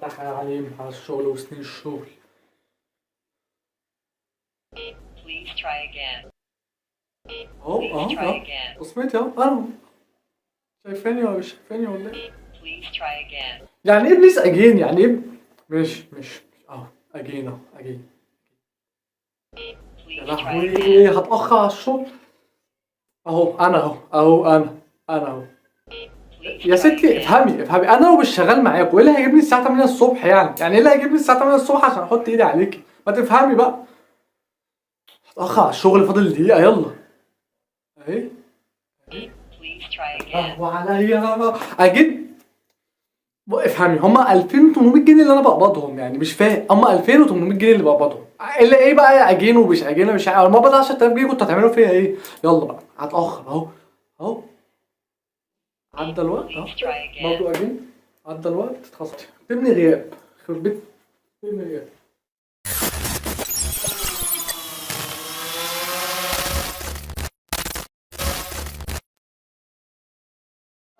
فتح يا عليم على الشغل وسنين الشغل. Please try again. اهو بصمتي اهو انا. شايفاني ولا مش شايفاني ولا ايه؟ Please try again. يعني ايه بليز اجين؟ يعني ايه؟ مش اهو اجين اهو اجين. يا Please try لهوي again. هتأخر على الشغل. اهو انا انا اهو. Please يا try ستي again. افهمي انا لو مش شغال معاك وايه اللي هيجيبني الساعة 8 الصبح؟ يعني ايه اللي هيجيبني الساعة 8 الصبح عشان احط ايدي عليكي؟ ما تفهمي بقى. هتأخر على الشغل، فاضل دقيقة يلا. اهي. Please try again. قهوة عليا اجيب. افهمي هما 2800 جنيه اللي انا بقبضهم، يعني مش فاهم هما 2800 جنيه اللي بقبضهم اللي ايه بقى اجين ومش اجين مش عارف. ما بقبض 10000 جنيه كنتوا هتعملوا فيها ايه؟ يلا بقى هتأخر اهو عدى الوقت اهو. Please try again. برضه اجين عدى الوقت اتخصصت تبني غياب يخرب بيت تبني غياب.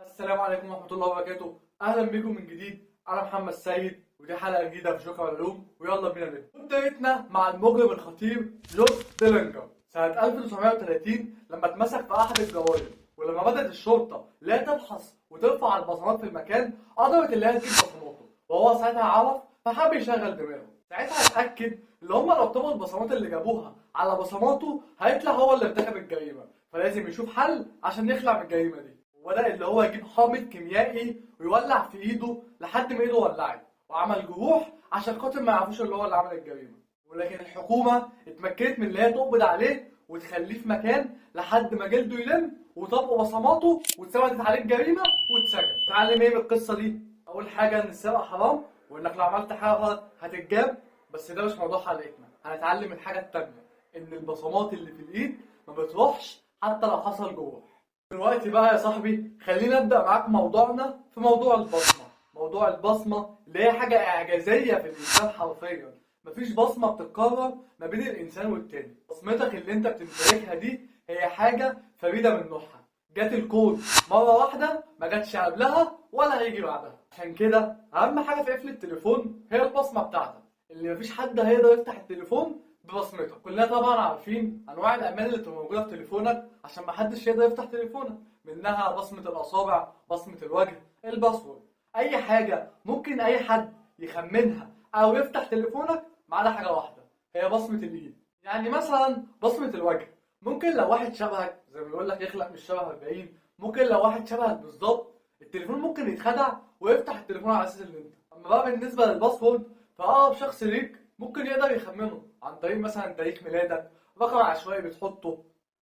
السلام عليكم ورحمة الله وبركاته، أهلا بكم من جديد. أنا محمد سيد ودي حلقة جديدة في جوكر العلوم، ويلا بينا نبدأ. بدايتنا مع المجرم الخطير جود ديلينجر سنة 1930 لما اتمسك في أحد الجرائم، ولما بدأت الشرطة لا تبحث وترفع البصمات في المكان قدرت اللي هي تجيب بصماته، وهو ساعتها عرف فحب يشغل دماغه. ساعتها اتأكد إن هما لو طبقوا البصمات اللي جابوها على بصماته هيطلع هو اللي ارتكب الجريمة، فلازم يشوف حل عشان يخلع من الجريمة دي. وبدأ اللي هو يجيب حامض كيميائي ويولع في ايده لحد ما ايده ولعت، وعمل جروح عشان خاطر ما يعرفوش اللي هو اللي عمل الجريمه. ولكن الحكومه اتمكنت من اللي هي تقبض عليه وتخليه في مكان لحد ما جلده يلم وطبقوا بصماته واتثبتت عليه الجريمه واتسجن. اتعلم ايه من القصه دي؟ اول حاجه ان السرقه حرام، وانك لو عملت حاجه غلط هتتجاب، بس ده مش موضوع حلقتنا. هنتعلم الحاجه التانيه ان البصمات اللي في الايد ما بتروحش حتى لو حصل جروح. دلوقتي بقى يا صاحبي خلينا نبدأ معاك موضوعنا في موضوع البصمة. موضوع البصمة اللي هي حاجة إعجازية في الإنسان حرفيا، مفيش بصمة بتتكرر ما بين الإنسان والتاني. بصمتك اللي أنت بتمتلكها دي هي حاجة فريدة من نوعها، جات الكود مرة واحدة ما جاتش قبلها ولا هيجي بعدها. عشان كده أهم حاجة في قفل التليفون هي البصمة بتاعتك، اللي مفيش حد هيقدر يفتح التليفون ببصمتك. كلنا طبعا عارفين انواع الامان اللي بتبقى موجوده في تليفونك عشان محدش يقدر يفتح تليفونك، منها بصمه الاصابع، بصمه الوجه، الباسورد. اي حاجه ممكن اي حد يخمنها او يفتح تليفونك ما عدا حاجه واحده، هي بصمه الايد. يعني مثلا بصمه الوجه، ممكن لو واحد شبهك زي ما بيقول لك يخلق من الشبه 40، ممكن لو واحد شبهك بالظبط التليفون ممكن يتخدع ويفتح التليفون على اساس ان انت. اما بقى بالنسبه للباسورد فاقرب شخص ليك ممكن يقدر يخمنه عن طريق مثلا تاريخ ميلادك، رقم عشوائي بتحطه،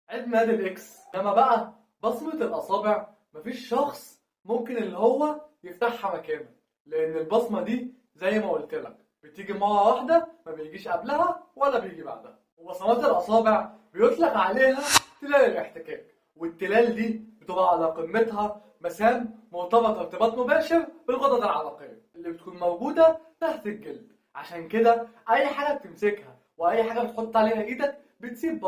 عيد ميلاد الاكس. انما بقى بصمة الأصابع مفيش شخص ممكن اللي هو يفتحها مكانك، لأن البصمة دي زي ما قلت لك بتيجي مرة واحدة، ما بيجيش قبلها ولا بيجي بعدها. وبصمات الأصابع بيطلق عليها تلال الاحتكاك، والتلال دي بتبقى على قمتها مسام مرتبطة ارتباط مباشر بالغدد العرقية اللي بتكون موجودة تحت الجلد. عشان كده اي حاجه بتمسكها واي حاجه بتحط عليها ايدك بتسيب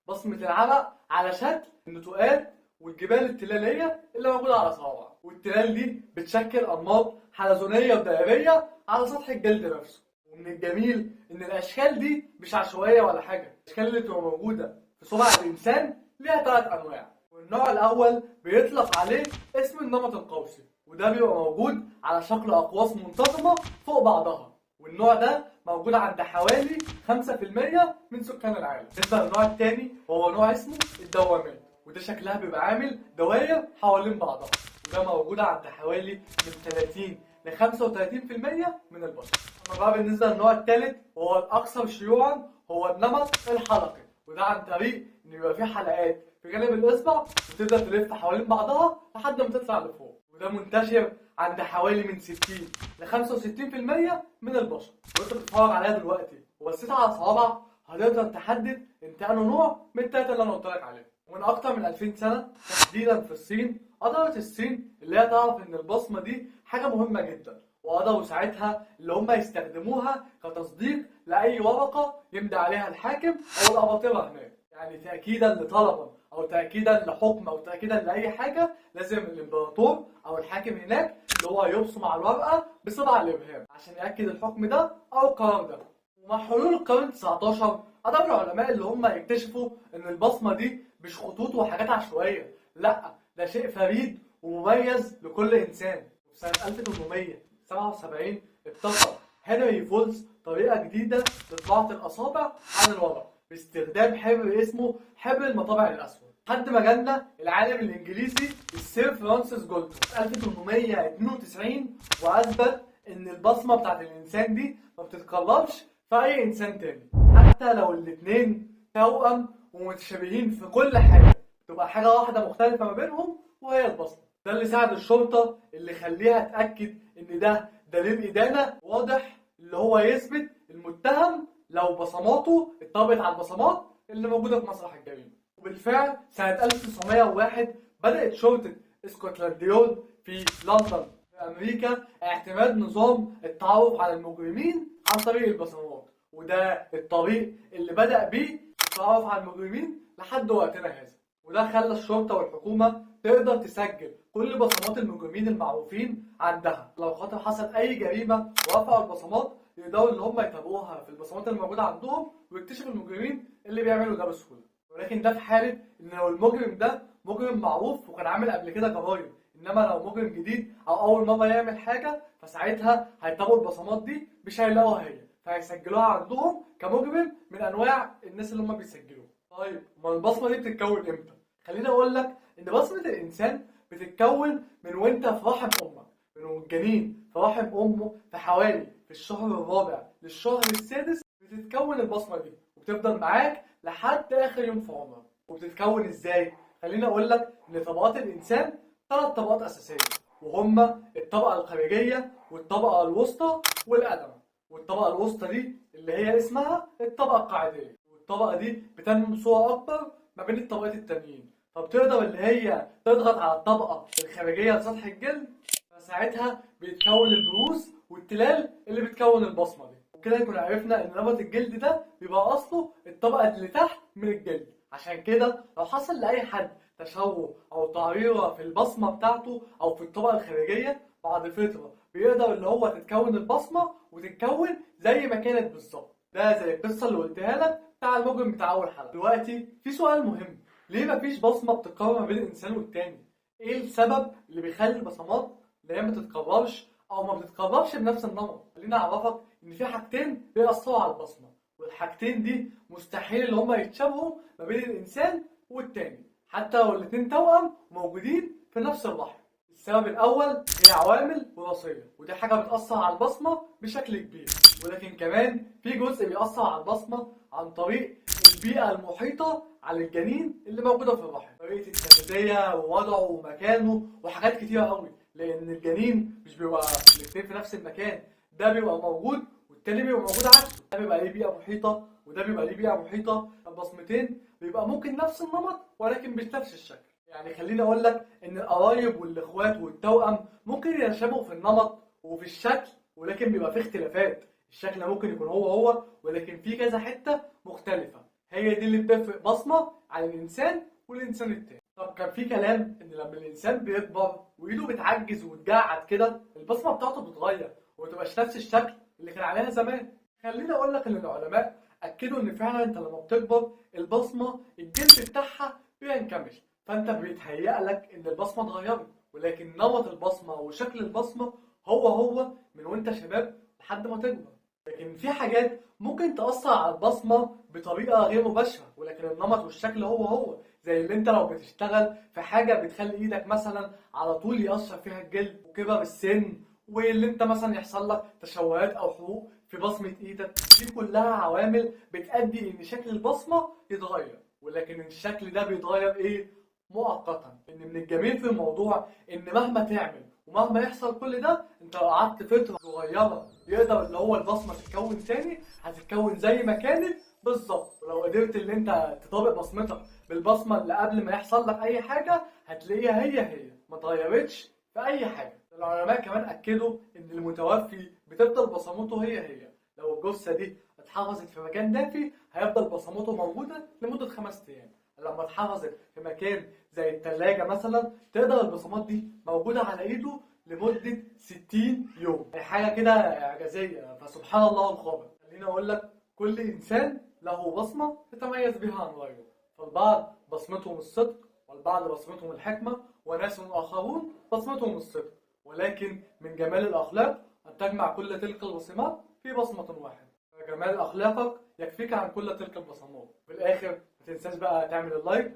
بصمه العرق على شكل النتوءات والجبال التلاليه اللي موجوده على صوابعك. والتلال دي بتشكل انماط حلزونيه ودائريه على سطح الجلد نفسه. ومن الجميل ان الاشكال دي مش عشوائيه ولا حاجه، الاشكال اللي بتبقى موجوده في صبع الانسان ليها 3 انواع. والنوع الاول بيطلق عليه اسم النمط القوسي، وده بيبقى موجود على شكل اقواس منتظمه فوق بعضها، والنوع ده موجود عند حوالي 5% من سكان العالم. بالنسبه للنوع الثاني وهو نوع اسمه الدوامات، وده شكلها بيبقى عامل دوائر حوالين بعضها، وده موجود عند حوالي من 30 ل 35% من البشر. اما بقى بالنسبه للنوع الثالث وهو الاكثر شيوعا هو النمط الحلقي، وده عن طريق ان يبقى فيه حلقات في جانب الاصبع وتبدا تلف حوالين بعضها لحد ما تطلع لفوق، وده منتشر عند حوالي من 60 ل 65% من البشر. وانت بتتفرج عليها دلوقتي وبصيت على صوابعك هتقدر تحدد انت انه نوع من التلاته اللي انا قلت لك عليهم. ومن اكتر من 2000 سنه تحديدا في الصين قدرت الصين اللي هي تعرف ان البصمه دي حاجه مهمه جدا، وقدروا ساعتها اللي هم يستخدموها كتصديق لاي ورقه يمضي عليها الحاكم او الاباطره هناك. يعني تأكيدا لطلبا أو تأكيدا لحكم أو تأكيدا لأي حاجة لازم الإمبراطور أو الحاكم هناك اللي هو يبصم على الورقة بصبع الإبهام عشان يأكد الحكم ده أو القرار ده. ومع حلول القرن 19 قدر العلماء اللي هم يكتشفوا إن البصمة دي مش خطوط وحاجات عشوائية، لأ ده شيء فريد ومميز لكل إنسان. وفي سنة 1877 ابتكر هنري فولز طريقة جديدة لطباعة الأصابع عن الورق باستخدام حبر اسمه حبر المطابع الأسود، لحد ما جالنا العالم الإنجليزي السير فرانسيس جولتون في 1892 وأثبت إن البصمة بتاعت الإنسان دي ما بتتكررش في أي إنسان تاني، حتى لو الاتنين توأم ومتشابهين في كل حاجة تبقى حاجة واحدة مختلفة ما بينهم وهي البصمة. ده اللي ساعد الشرطة اللي خليها تأكد إن ده دليل إدانة واضح اللي هو يثبت المتهم لو بصماته اتطبقت على البصمات اللي موجودة في مسرح الجريمة. وبالفعل سنة 1901 بدأت شرطة اسكتلاند يارد في لندن في أمريكا اعتماد نظام التعرف على المجرمين عن طريق البصمات، وده الطريق اللي بدأ بيه التعرف على المجرمين لحد وقتنا هذا. وده خلى الشرطة والحكومة تقدر تسجل كل بصمات المجرمين المعروفين عندها، لو خاطر حصل أي جريمة ورفعوا البصمات يقدروا إن هم يتابعوها في البصمات الموجودة عندهم ويكتشفوا المجرمين اللي بيعملوا ده بسهولة. ولكن ده في حالة إن لو المجرم ده مجرم معروف وكان عامل قبل كده جرايم، إنما لو مجرم جديد أو أول مرة يعمل حاجة فساعتها هيتابعوا البصمات دي مش هيلاقوها هي، فهيسجلوها عندهم كمجرم من أنواع الناس اللي هم بيسجلوها. طيب ما البصمة دي بتتكون إمتى؟ خليني أقول لك إن بصمة الإنسان بتتكون من وأنت في رحم أمك، من الجنين في رحم أمه في حوالي في الشهر الرابع للشهر السادس بتتكون البصمة دي وبتفضل معاك لحد آخر يوم في عمرك. وبتتكون إزاي؟ خليني أقول لك إن طبقات الإنسان 3 طبقات أساسية، وهما الطبقة الخارجية والطبقة الوسطى والأدمى. والطبقة الوسطى دي اللي هي اسمها الطبقة القاعدية، والطبقة دي بتنمو بصورة أكبر ما بين الطبقات التانيين، فبتقدر اللي هي تضغط على الطبقة الخارجية لسطح الجلد، فساعتها بيتكون البروز والتلال اللي بتكون البصمة دي. وكده نكون عرفنا إن نمط الجلد ده بيبقى أصله الطبقة اللي تحت من الجلد. عشان كده لو حصل لأي حد تشوه أو تعريرة في البصمة بتاعته أو في الطبقة الخارجية بعد فترة بيقدر اللي هو تتكون البصمة وتتكون زي ما كانت بالظبط. ده زي القصة اللي قلتها لك بتاع المجرم بتاع أول حلقة. دلوقتي في سؤال مهم، ليه مفيش بصمة بتتكرر ما بين الإنسان والتاني؟ إيه السبب اللي بيخلي البصمات اللي هي ما تتكررش أو ما بتتكررش بنفس النمط؟ خليني أعرفك إن في حاجتين بيأثروا على البصمة، والحاجتين دي مستحيل إن هما يتشابهوا ما بين الإنسان والتاني حتى لو الاتنين توأم موجودين في نفس الرحم. السبب الأول هي عوامل وراثية، ودي حاجة بتأثر على البصمة بشكل كبير، ولكن كمان في جزء بيأثر على البصمة عن طريق البيئة المحيطة على الجنين اللي موجودة في الرحم، طريقة التغذية ووضعه ومكانه وحاجات كتيرة قوي، لأن الجنين مش بيبقى الاتنين في نفس المكان، ده بيبقى موجود والتاني بيبقى موجود عكسه، ده بيبقى ليه بيئة محيطة وده بيبقى ليه بيئة محيطة. البصمتين بيبقى ممكن نفس النمط ولكن مش نفس الشكل. يعني خليني اقول لك ان القرايب والاخوات والتوأم ممكن يتشابهوا في النمط وفي الشكل، ولكن بيبقى فيه اختلافات. الشكل ممكن يكون هو ولكن في كذا حتة مختلفة، هي دي اللي بتفرق بصمة عن الانسان والانسان التاني. طب كان في كلام ان لما الانسان بيكبر وايده بتعجز وتجعد كده البصمة بتاعته بتتغير ومتبقاش نفس الشكل اللي كان عليها زمان. خليني اقول لك ان العلماء اكدوا ان فعلا انت لما بتكبر البصمة الجلد بتاعها بينكمش، فانت بيتهيأ لك ان البصمه اتغيرت، ولكن نمط البصمه وشكل البصمه هو من وانت شباب لحد ما تكبر. لكن في حاجات ممكن تأثر على البصمه بطريقه غير مباشره، ولكن النمط والشكل هو زي اللي انت لو بتشتغل في حاجه بتخلي ايدك مثلا على طول يأثر فيها الجلد وكبر السن، واللي انت مثلا يحصل لك تشوهات او حروق في بصمه ايدك، دي كلها عوامل بتأدي ان شكل البصمه يتغير. ولكن الشكل ده بيتغير ايه؟ مؤقتا. ان من الجميل في الموضوع ان مهما تعمل ومهما يحصل كل ده انت لو قعدت فتره صغيره يقدر اللي هو البصمه تتكون تاني، هتتكون زي ما كانت بالظبط. ولو قدرت ان انت تطابق بصمتك بالبصمه اللي قبل ما يحصل لك اي حاجه هتلاقيها هي ما اتغيرتش في اي حاجه. العلماء كمان اكدوا ان المتوفي بتفضل بصمته هي لو الجثه دي اتحفظت في مكان دافي هيفضل بصماته موجودة لمدة 5 أيام. لما اتحفظت في مكان زي التلاجة مثلا تقدر البصمات دي موجودة على ايده لمدة 60 يوم. يعني حاجة كده إعجازية، فسبحان الله الخالق. خليني أقول لك كل إنسان له بصمة يتميز بها عن غيره، فالبعض بصمتهم الصدق، والبعض بصمتهم الحكمة، وناس آخرون بصمتهم الصدق. ولكن من جمال الأخلاق أن تجمع كل تلك البصمات في بصمة واحدة. جمال أخلاقك يكفيك عن كل تلك البصمات. في الآخر ما تنساش بقى تعمل اللايك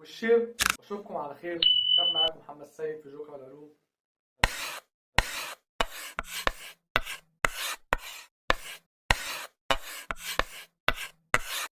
والشير، واشوفكم على خير. كان معاكم محمد سيد في جوكر العلوم.